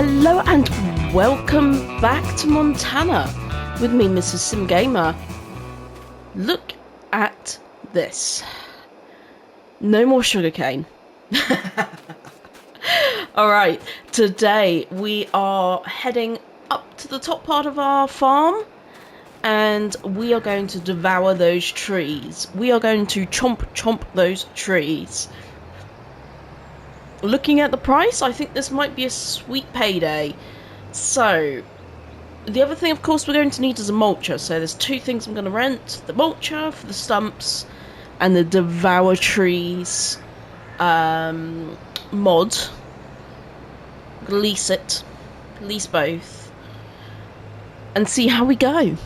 Hello and welcome back to Montana with me, Mrs. Sim Gamer. Look at this. No more sugarcane. Alright, today we are heading up to the top part of our farm and we are going to devour those trees. We are going to chomp those trees. Looking at the price, I think this might be a sweet payday. So, the other thing, of course, we're going to need is a mulcher. So there's two things I'm going to rent. The mulcher for the stumps and the devour trees mod. Lease it. Lease both. And see how we go.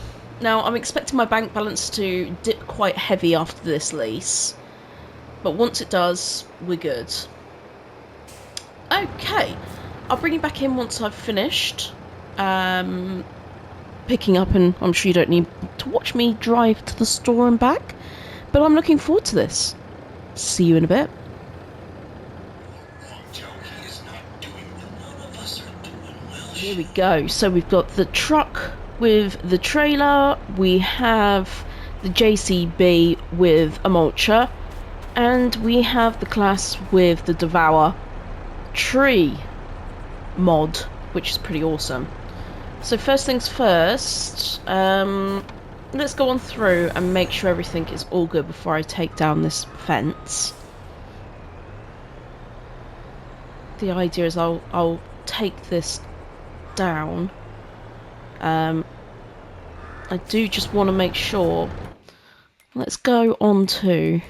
Now, I'm expecting my bank balance to dip quite heavy after this lease. But once it does, we're good. Okay, I'll bring you back in once I've finished picking up, and I'm sure you don't need to watch me drive to the store and back, but I'm looking forward to this. See you in a bit. Here we go. So we've got the truck with the trailer, we have the JCB with a mulcher, and we have the class with the Devour tree mod, which is pretty awesome. So first things first, let's go on through and make sure everything is all good before I take down this fence. The idea is I'll take this down. I do just want to make sure. Let's go on to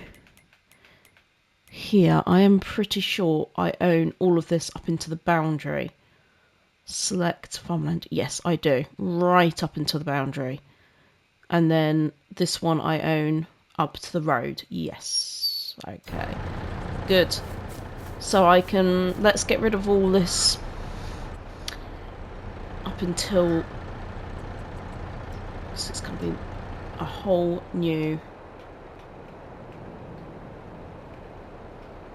here. I am pretty sure I own all of this up into the boundary. Select farmland. Yes, I do. Right up into the boundary. And then this one I own up to the road. Yes. Okay. Good. So I can... Let's get rid of all this up until... So it's going to be a whole new...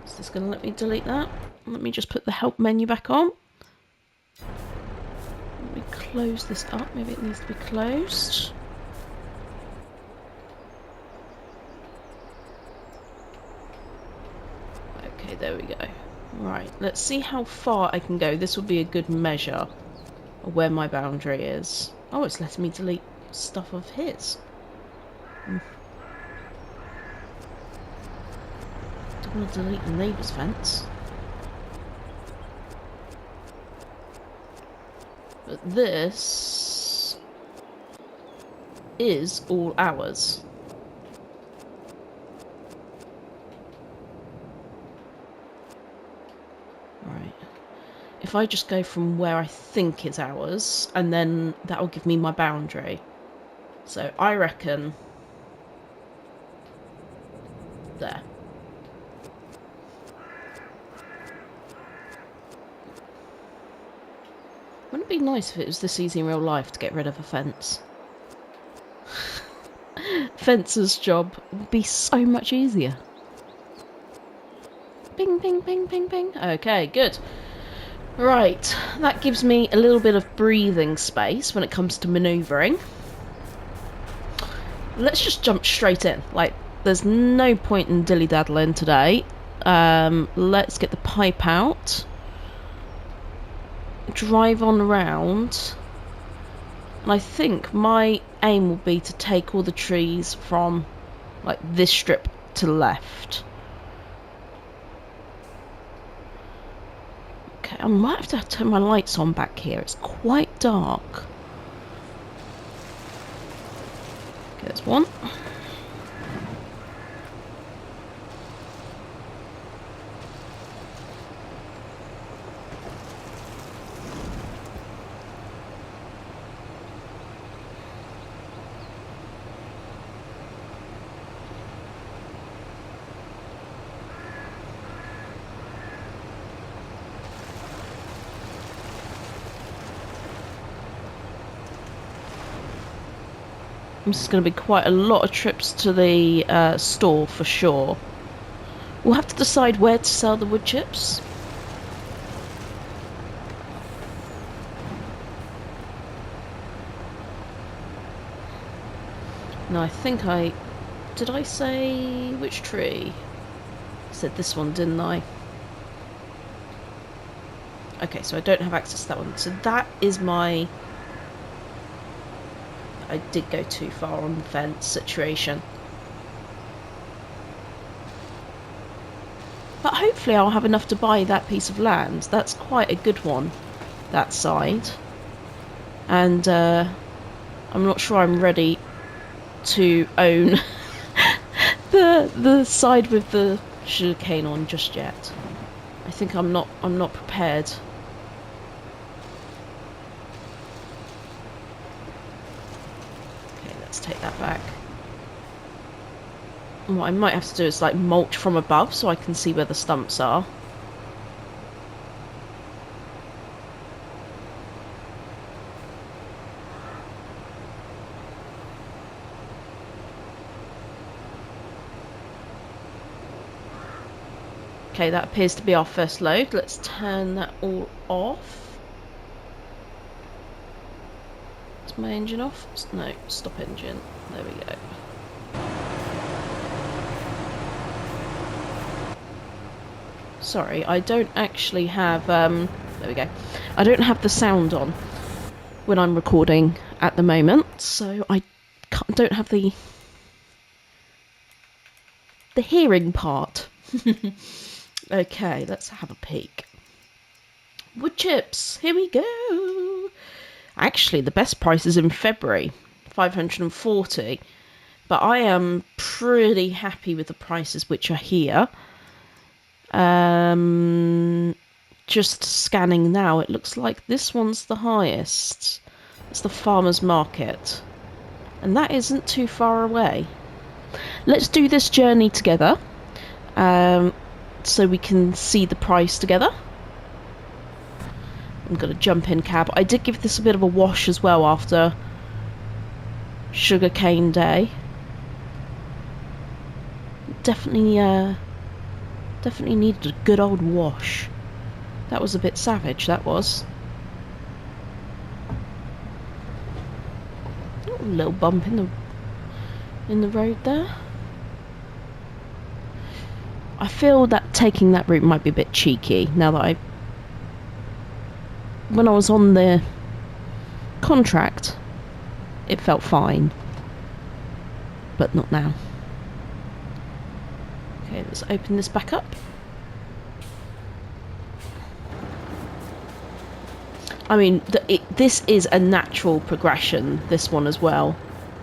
Is this going to let me delete that? Let me just put the help menu back on. Let me close this up. Maybe it needs to be closed. Okay, there we go. Right, let's see how far I can go. This will be a good measure of where my boundary is. Oh, it's letting me delete stuff of his. I'm going to delete the neighbour's fence. But this is all ours. Right. If I just go from where I think is ours, and then that'll give me my boundary. So I reckon... there. Wouldn't it be nice if it was this easy in real life to get rid of a fence? Fencer's job would be so much easier. Bing, bing, bing, bing, bing. Okay, good. Right, that gives me a little bit of breathing space when it comes to manoeuvring. Let's just jump straight in. Like, there's no point in dilly-daddling today. Let's get the pipe out. Drive on around, and I think my aim will be to take all the trees from like this strip to the left. Okay, I might have to turn my lights on back here, it's quite dark. Okay, there's one. This is going to be quite a lot of trips to the store for sure. We'll have to decide where to sell the wood chips. No, I think did I say which tree? I said this one, didn't I? Okay, so I don't have access to that one. So that is my... I did go too far on the fence situation. But hopefully I'll have enough to buy that piece of land. That's quite a good one, that side. And I'm not sure I'm ready to own the side with the sugarcane on just yet. I think I'm not prepared. Okay, let's take that back. And what I might have to do is like mulch from above so I can see where the stumps are. Okay, that appears to be our first load. Let's turn that all off. Is my engine off? No, stop engine. There we go. Sorry, I don't actually have, there we go. I don't have the sound on when I'm recording at the moment, so I don't have the hearing part. Okay, let's have a peek. Wood chips, here we go. Actually, the best price is in February, 540. But I am pretty happy with the prices which are here. Just scanning now, it looks like this one's the highest. It's the farmer's market. And that isn't too far away. Let's do this journey together. So we can see the price together. I'm going to jump in cab. I did give this a bit of a wash as well after sugarcane day. Definitely needed a good old wash. That was a bit savage, that was. Oh, a little bump in the road there. I feel that taking that route might be a bit cheeky now that when I was on the contract, it felt fine. But not now. Okay, let's open this back up. I mean, this is a natural progression, this one as well.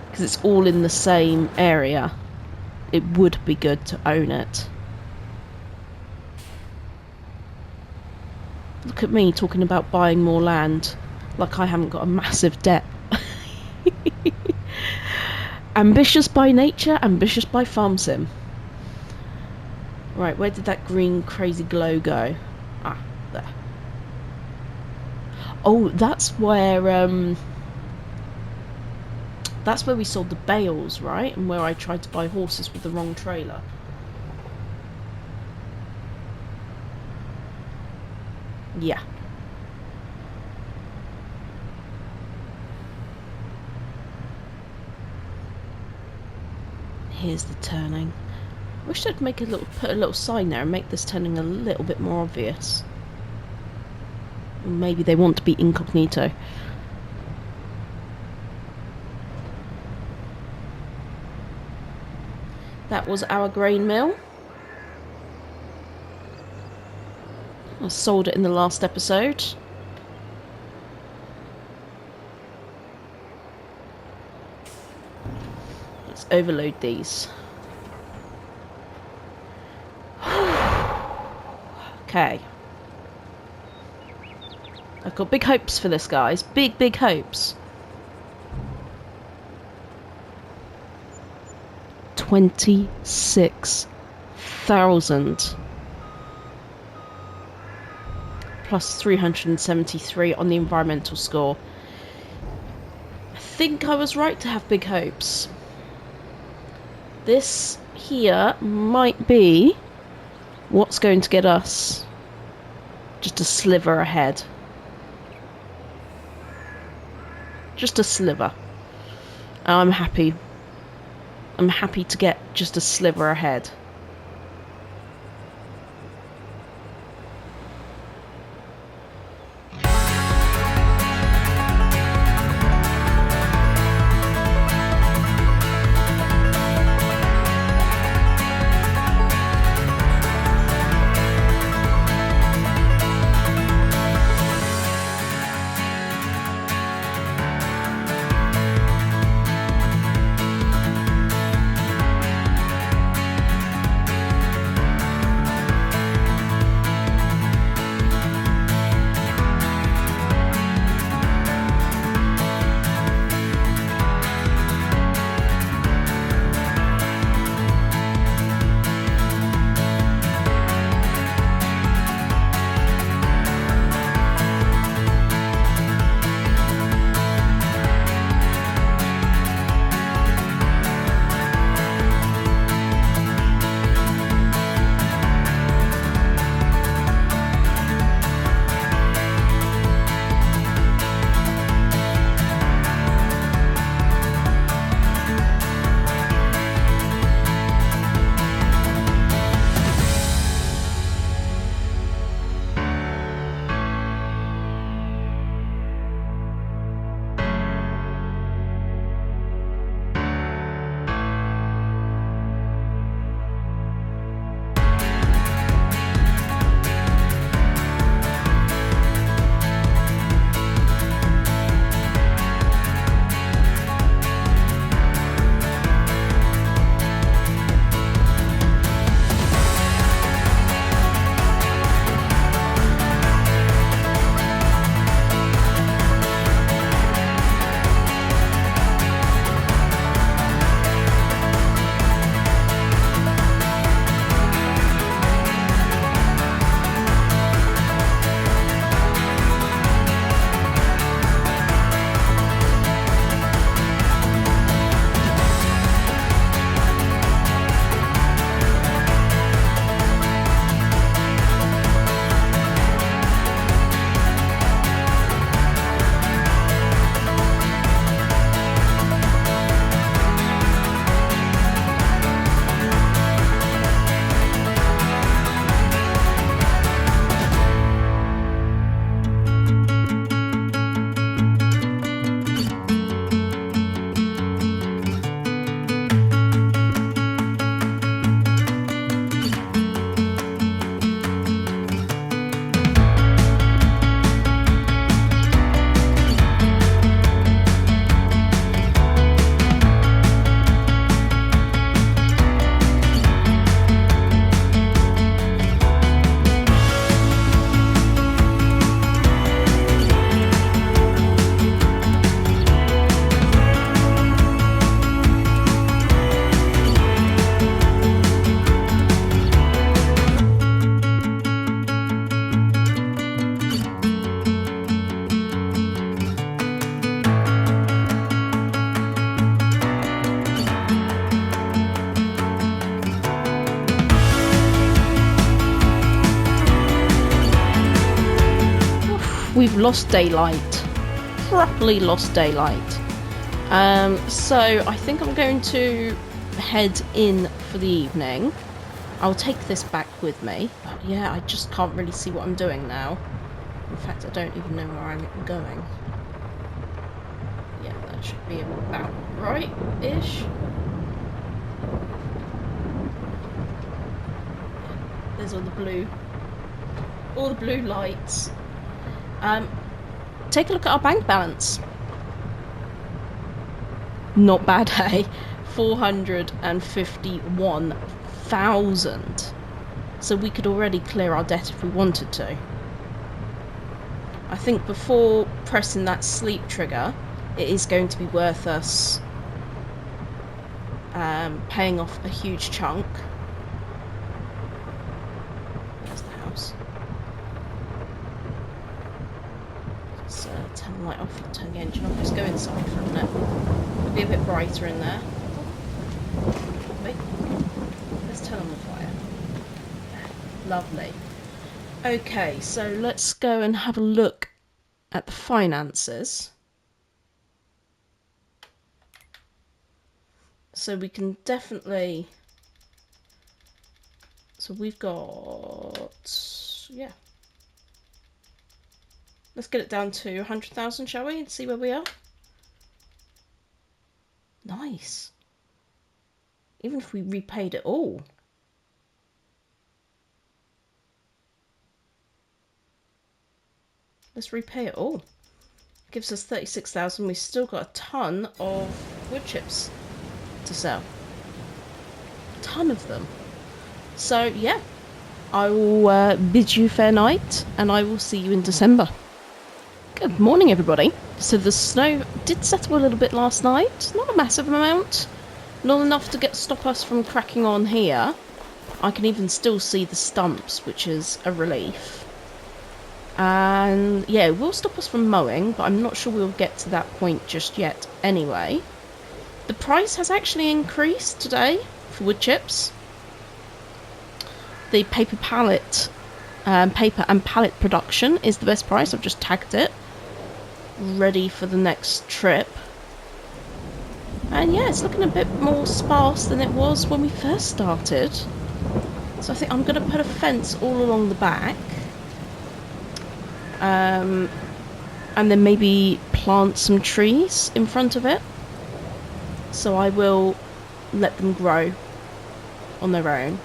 Because it's all in the same area. It would be good to own it. Look at me talking about buying more land, like I haven't got a massive debt. Ambitious by nature, ambitious by farm sim. Right, where did that green crazy glow go? Ah, there. Oh, that's where we sold the bales, right? And where I tried to buy horses with the wrong trailer. Yeah. Here's the turning. Wish I'd put a little sign there and make this turning a little bit more obvious. Maybe they want to be incognito. That was our grain mill. I sold it in the last episode. Let's overload these. Okay. I've got big hopes for this, guys. Big hopes. 26,000. Plus 373 on the environmental score. I think I was right to have big hopes. This here might be what's going to get us just a sliver ahead. Just a sliver. I'm happy I'm happy to get just a sliver ahead. We've lost daylight. Properly lost daylight. So I think I'm going to head in for the evening. I'll take this back with me. But yeah, I just can't really see what I'm doing now. In fact, I don't even know where I'm going. Yeah, that should be about right-ish. There's all the blue lights. Take a look at our bank balance. Not bad, eh? 451,000. So we could already clear our debt if we wanted to. I think before pressing that sleep trigger, it is going to be worth us paying off a huge chunk. There's the house. Let's turn the light off, turn the engine off. Let's go inside for a minute. It'll be a bit brighter in there. Wait. Let's turn on the fire. Lovely. Okay, so let's go and have a look at the finances. So we can definitely... So we've got... Yeah. Let's get it down to 100,000, shall we? And see where we are. Nice. Even if we repaid it all. Let's repay it all. Gives us 36,000. We've still got a ton of wood chips to sell. A ton of them. So, yeah. I will bid you fair night, and I will see you in December. Good morning, everybody. So the snow did settle a little bit last night. Not a massive amount. Not enough to stop us from cracking on here. I can even still see the stumps, which is a relief. And yeah, it will stop us from mowing, but I'm not sure we'll get to that point just yet anyway. The price has actually increased today for wood chips. The paper and pallet production is the best price. I've just tagged it. Ready for the next trip. And yeah, it's looking a bit more sparse than it was when we first started. So I think I'm going to put a fence all along the back. And then maybe plant some trees in front of it. So I will let them grow on their own.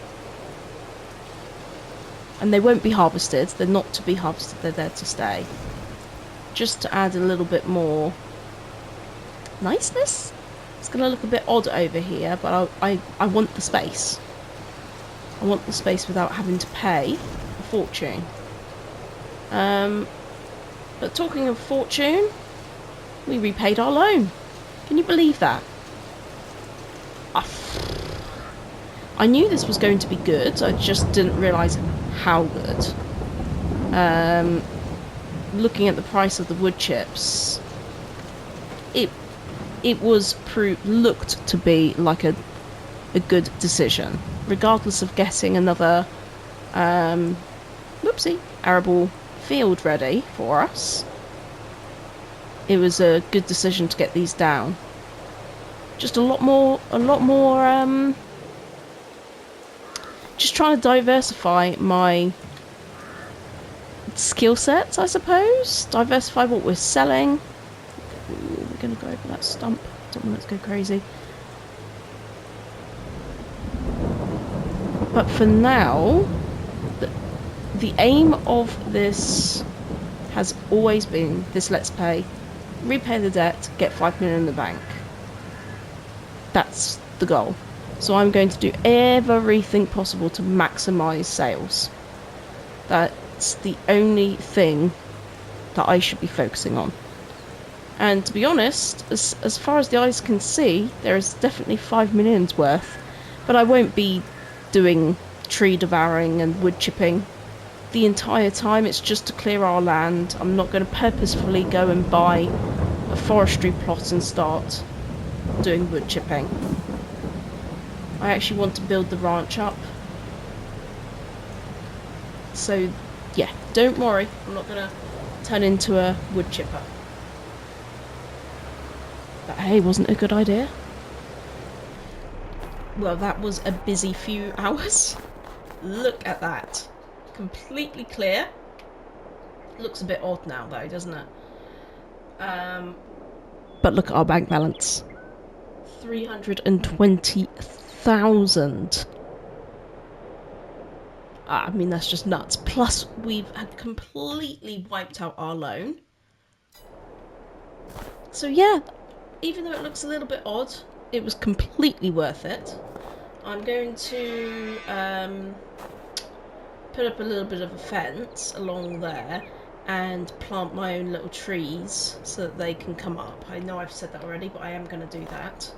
And they won't be harvested. They're not to be harvested. They're there to stay. Just to add a little bit more niceness. It's going to look a bit odd over here, but I want the space. I want the space without having to pay a fortune. But talking of fortune, we repaid our loan. Can you believe that? I knew this was going to be good, I just didn't realise how good. Looking at the price of the wood chips, it was looked to be like a good decision, regardless of getting another arable field ready for us. It was a good decision to get these down. Just a lot more just trying to diversify my skill sets, I suppose. Diversify what we're selling. Ooh, we're gonna go over that stump. Don't want it to go crazy. But for now, the aim of this has always been this Let's Play: repay the debt, get 5 million in the bank. That's the goal. So I'm going to do everything possible to maximise sales. That's the only thing that I should be focusing on. And to be honest, as far as the eyes can see, there is definitely 5 million's worth. But I won't be doing tree devouring and wood chipping the entire time. It's just to clear our land. I'm not going to purposefully go and buy a forestry plot and start doing wood chipping. I actually want to build the ranch up. So yeah, don't worry, I'm not going to turn into a wood chipper. But hey, wasn't it a good idea? Well, that was a busy few hours. Look at that. Completely clear. Looks a bit odd now though, doesn't it? But look at our bank balance. 320,000. I mean, that's just nuts. Plus, we've completely wiped out our loan. So yeah, even though it looks a little bit odd, it was completely worth it. I'm going to put up a little bit of a fence along there and plant my own little trees so that they can come up. I know I've said that already, but I am going to do that.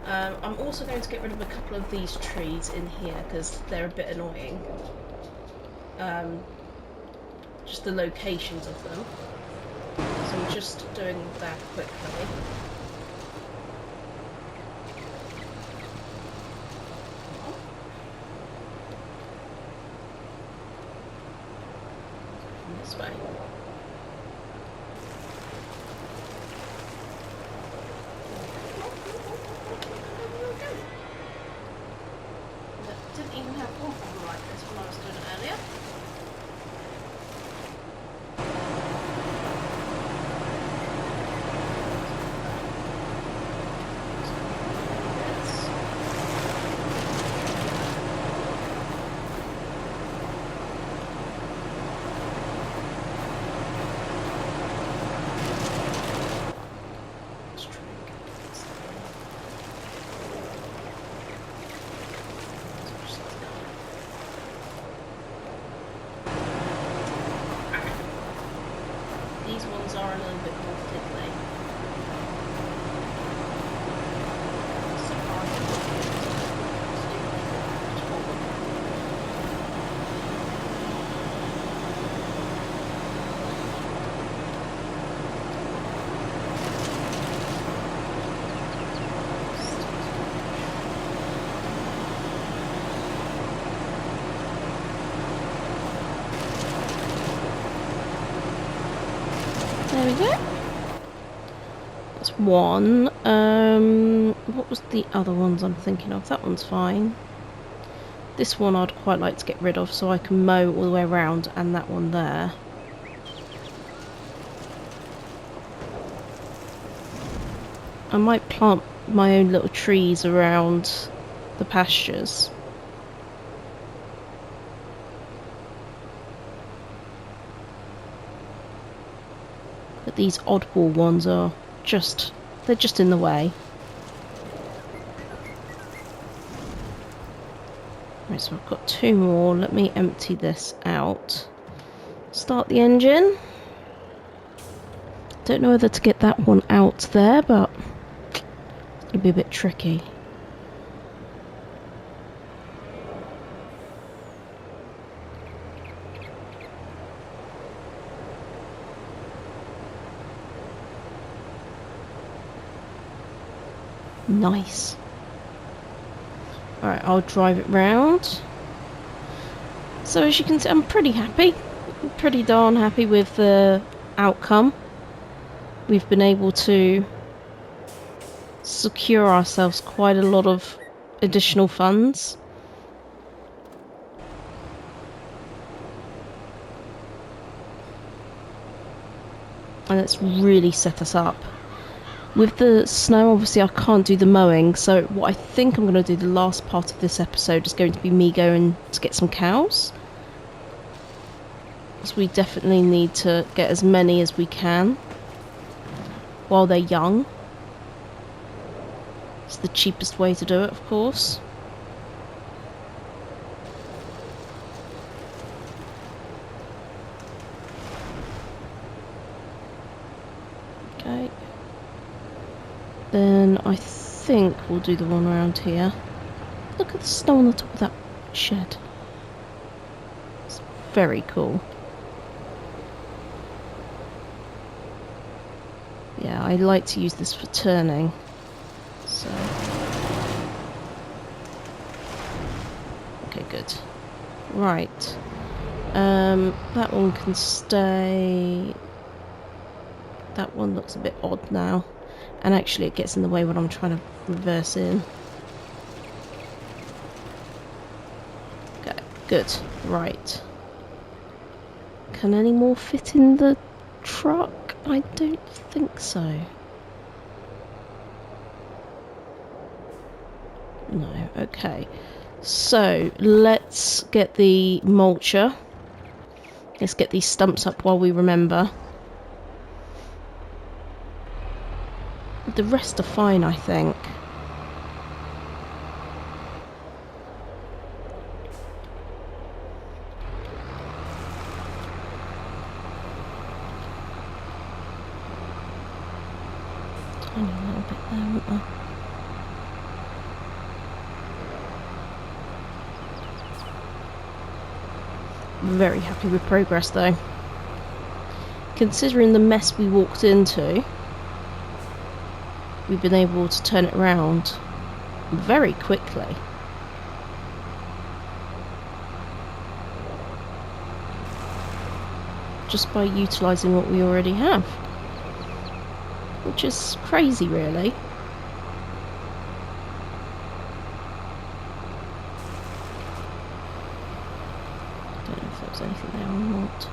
I'm also going to get rid of a couple of these trees in here because they're a bit annoying. Just the locations of them. So I'm just doing that quickly. This way. didn't even have one problem like this when I was doing it earlier. These ones are a little bit more fiddly. There we go. That's one. What was the other ones I'm thinking of? That one's fine. This one I'd quite like to get rid of so I can mow all the way around, and that one there. I might plant my own little trees around the pastures. But these oddball ones are they're just in the way. Right, so I've got two more. Let me empty this out. Start the engine. Don't know whether to get that one out there, but it'll be a bit tricky. Nice. Alright, I'll drive it round. So as you can see, I'm pretty happy. Pretty darn happy with the outcome. We've been able to secure ourselves quite a lot of additional funds. And it's really set us up. With the snow, obviously I can't do the mowing, so what I think I'm going to do the last part of this episode is going to be me going to get some cows. So we definitely need to get as many as we can while they're young. It's the cheapest way to do it, of course. Okay. Then I think we'll do the one around here. Look at the snow on the top of that shed. It's very cool. Yeah, I like to use this for turning. So. Okay, good. Right. That one can stay. That one looks a bit odd now. And actually it gets in the way when I'm trying to reverse in. Okay, good. Right. Can any more fit in the truck? I don't think so. No, okay. So, let's get the mulcher. Let's get these stumps up while we remember. The rest are fine, I think. Tiny little bit there, aren't there? Very happy with progress though. Considering the mess we walked into, we've been able to turn it around very quickly. Just by utilising what we already have. Which is crazy, really. there was anything there or not.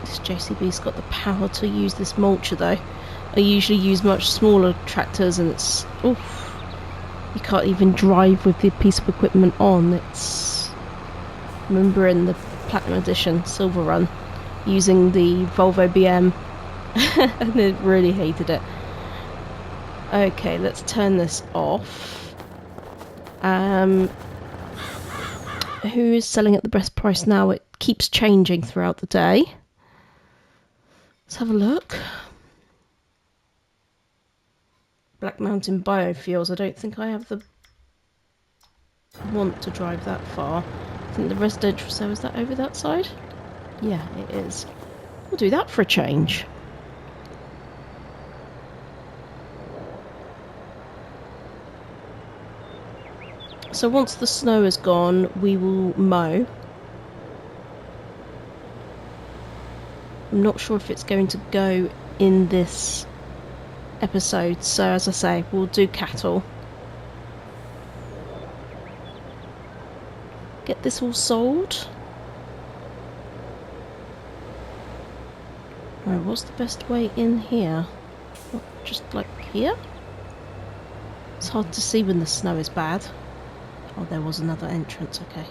This JCB's got the power to use this mulcher though. I usually use much smaller tractors and it's... oof. You can't even drive with the piece of equipment on. It's... remember in the Platinum Edition Silver Run using the Volvo BM and I really hated it. Okay, let's turn this off. Who is selling at the best price now? It keeps changing throughout the day. Let's have a look. Black Mountain Biofuels. I don't think I have the want to drive that far. I think the residential sale, is that over that side? Yeah, it is. We'll do that for a change. So once the snow is gone, we will mow. I'm not sure if it's going to go in this episode, so as I say, we'll do cattle. Get this all sold. Right, what's the best way in here? What, just like here? It's hard to see when the snow is bad. Oh, there was another entrance, okay.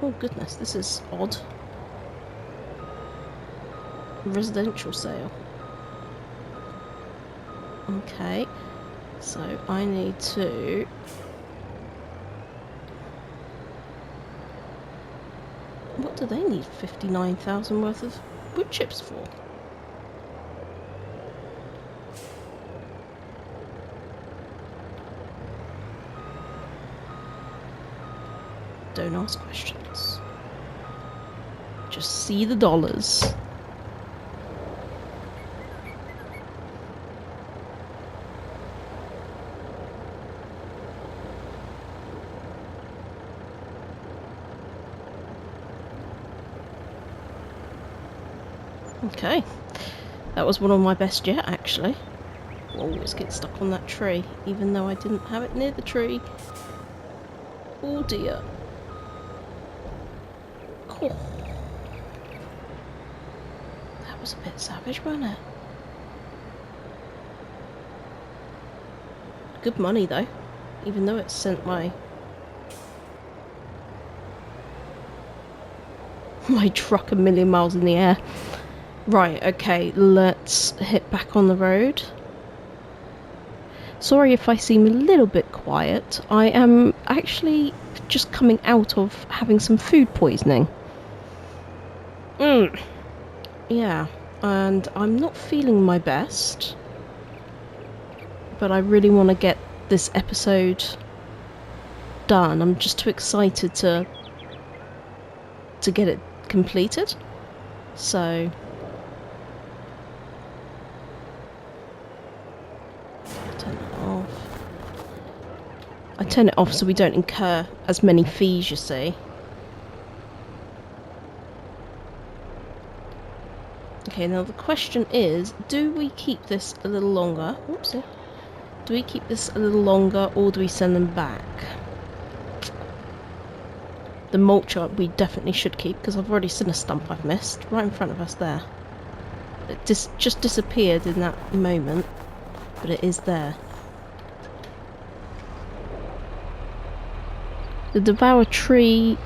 Oh goodness, this is odd. Residential sale. Okay, so I need to... what do they need 59,000 worth of wood chips for? Don't ask questions. Just see the dollars. Okay, that was one of my best yet, actually. Always get stuck on that tree, even though I didn't have it near the tree. Oh dear. Oh. That was a bit savage, wasn't it? Good money though, even though it sent my truck a million miles in the air. Right, okay, let's hit back on the road. Sorry if I seem a little bit quiet. I am actually just coming out of having some food poisoning. Yeah, and I'm not feeling my best. But I really want to get this episode done. I'm just too excited to get it completed. So... I turn it off so we don't incur as many fees, you see. Okay, now the question is, do we keep this a little longer? Oopsie. Do we keep this a little longer or do we send them back? The mulcher we definitely should keep because I've already seen a stump I've missed right in front of us there. It just disappeared in that moment, but it is there. The Devour Tree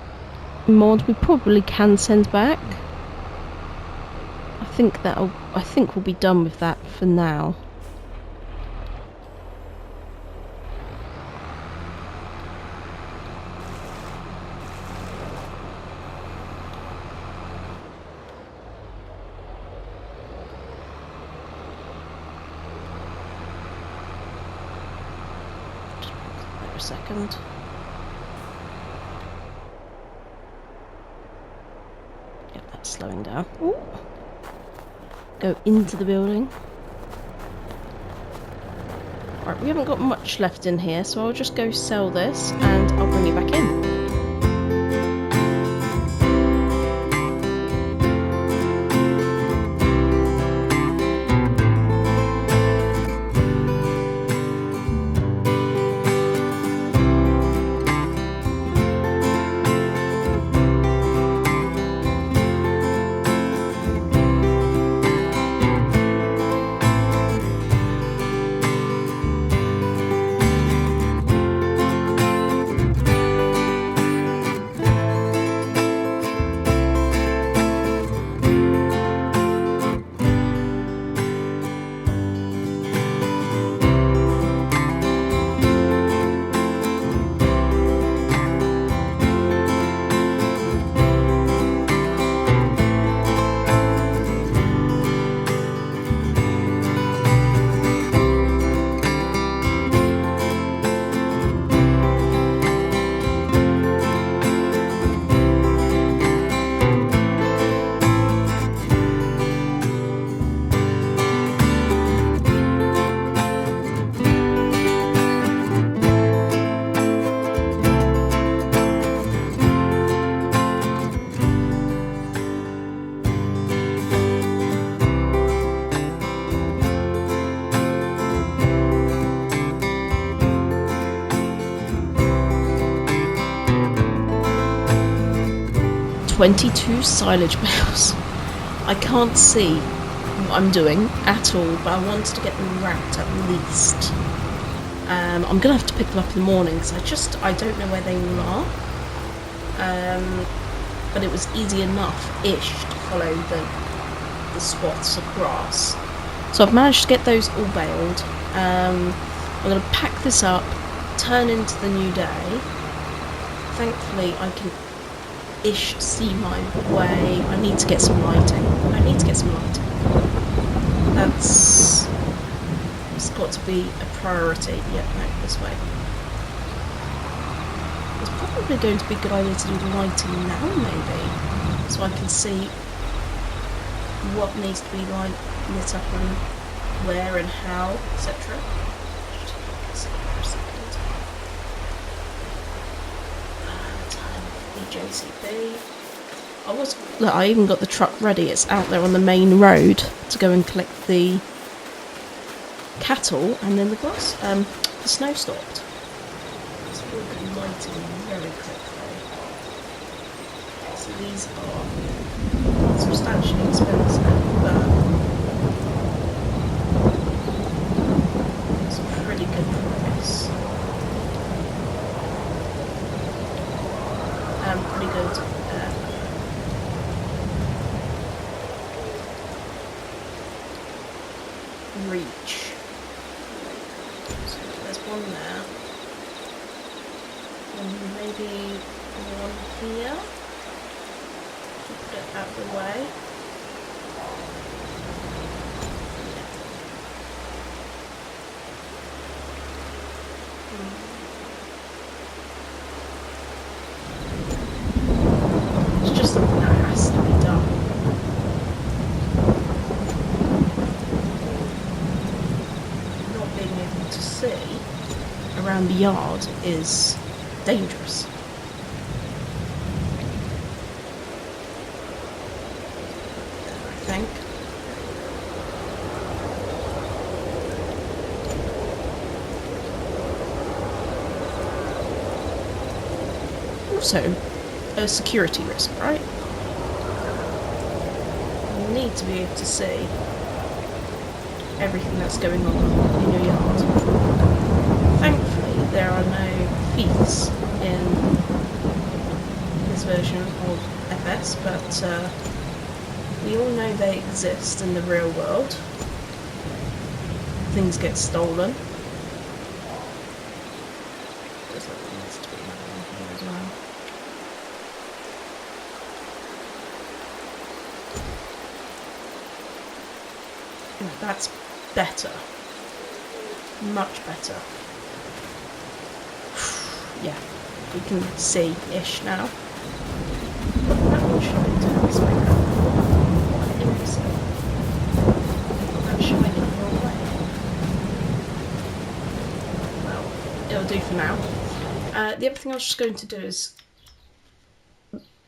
mod we probably can send back. I think we'll be done with that for now. Just wait for a second. Slowing down. Ooh. Go into the building. Right, we haven't got much left in here, so I'll just go sell this and I'll bring you back in. FS22 silage bales. I can't see what I'm doing at all, but I wanted to get them wrapped at least. I'm gonna have to pick them up in the morning because I don't know where they all are. But it was easy enough-ish to follow the swaths of grass. So I've managed to get those all baled. I'm gonna pack this up, turn into the new day. Thankfully I can ish see my way. I need to get some lighting. It's got to be a priority. Yeah, no, this way. It's probably going to be a good idea to do the lighting now, maybe, so I can see what needs to be lit up and where and how, etc. JCB. I even got the truck ready. It's out there on the main road to go and collect the cattle, and then the snow stopped. Let's look at lighting very quickly. So these are substantially expensive, but it's a pretty good price. Pretty good reach. So there's one there, and maybe one here. Put it out of the way. It's just something that has to be done. Not being able to see around the yard is dangerous. I think. Also, a security risk, right? You need to be able to see everything that's going on in your yard. Thankfully, there are no thieves in this version of FS, but we all know they exist in the real world. Things get stolen. There's like needs to be another one here as well. That's better. Much better. Yeah, we can see-ish now. That one showing down this way. What an imbecile. That's showing in the wrong way. Well, it'll do for now. The other thing I was just going to do is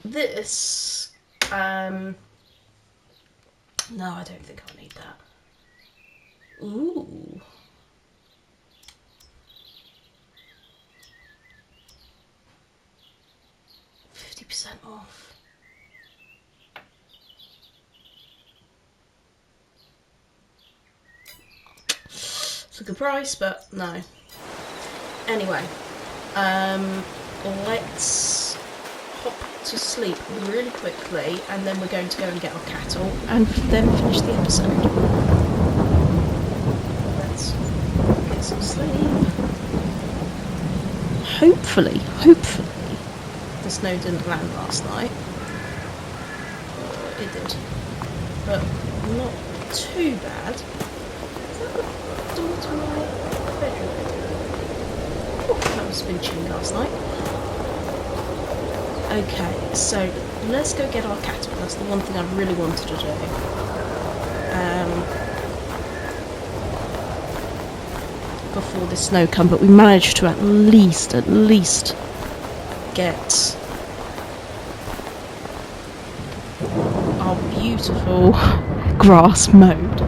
this. No, I don't think I'll need that. Ooh. %50 off. It's a good price, but no. Anyway, let's hop to sleep really quickly, and then we're going to go and get our cattle, and then finish the episode. Let's get some sleep. Hopefully, the snow didn't land last night. It did, but not too bad. Is that the door to my bedroom? Oh, that was been chilly last night. Okay, so let's go get our cattle. That's the one thing I really wanted to do. Before the snow come, but we managed to at least get our beautiful grass mowed.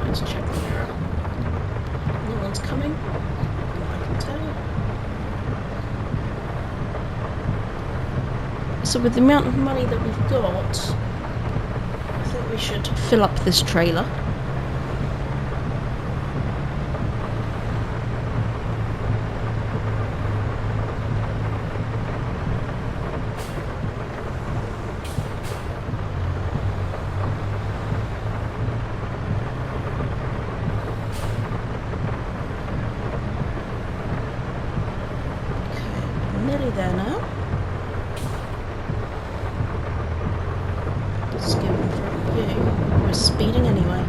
Let's check the mirror. No one's coming. I can tell. So with the amount of money that we've got, I think we should fill up this trailer. Okay, nearly there now. Let's go in front of you. We're speeding anyway.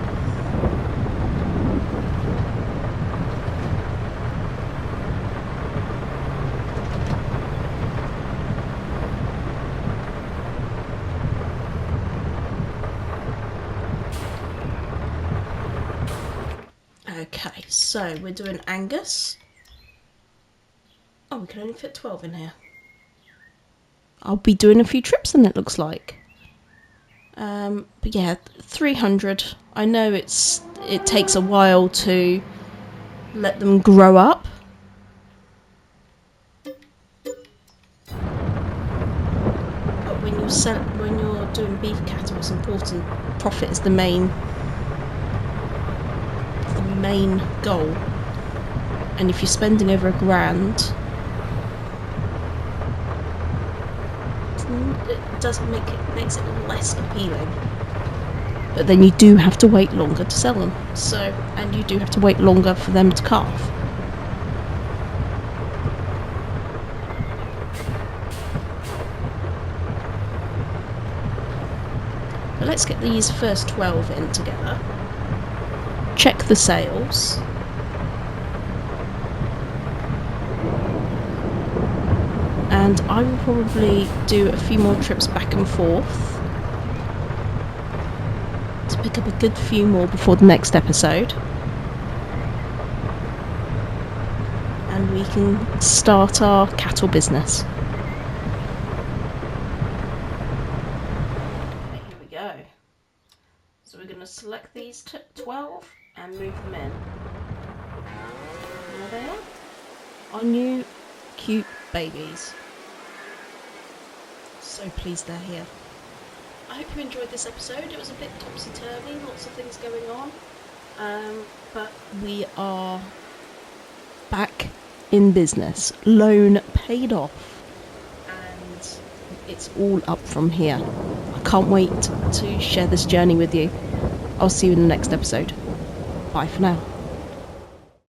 Okay, so we're doing Angus. Oh, we can only fit 12 in here. I'll be doing a few trips then, it looks like. But yeah, 300. I know it takes a while to let them grow up. But when you're doing beef cattle, it's important. Profit is the main goal. And if you're spending over £1,000, it makes it less appealing. But then you do have to wait longer to sell them. And you do have to wait longer for them to calve. But let's get these first 12 in together. Check the sales. And I will probably do a few more trips back and forth to pick up a good few more before the next episode. And we can start our cattle business. Okay, here we go. So we're going to select these 12 and move them in. There they are. Our new cute babies. So pleased they're here. I hope you enjoyed this episode. It was a bit topsy-turvy, lots of things going on. But we are back in business. Loan paid off. And it's all up from here. I can't wait to share this journey with you. I'll see you in the next episode. Bye for now.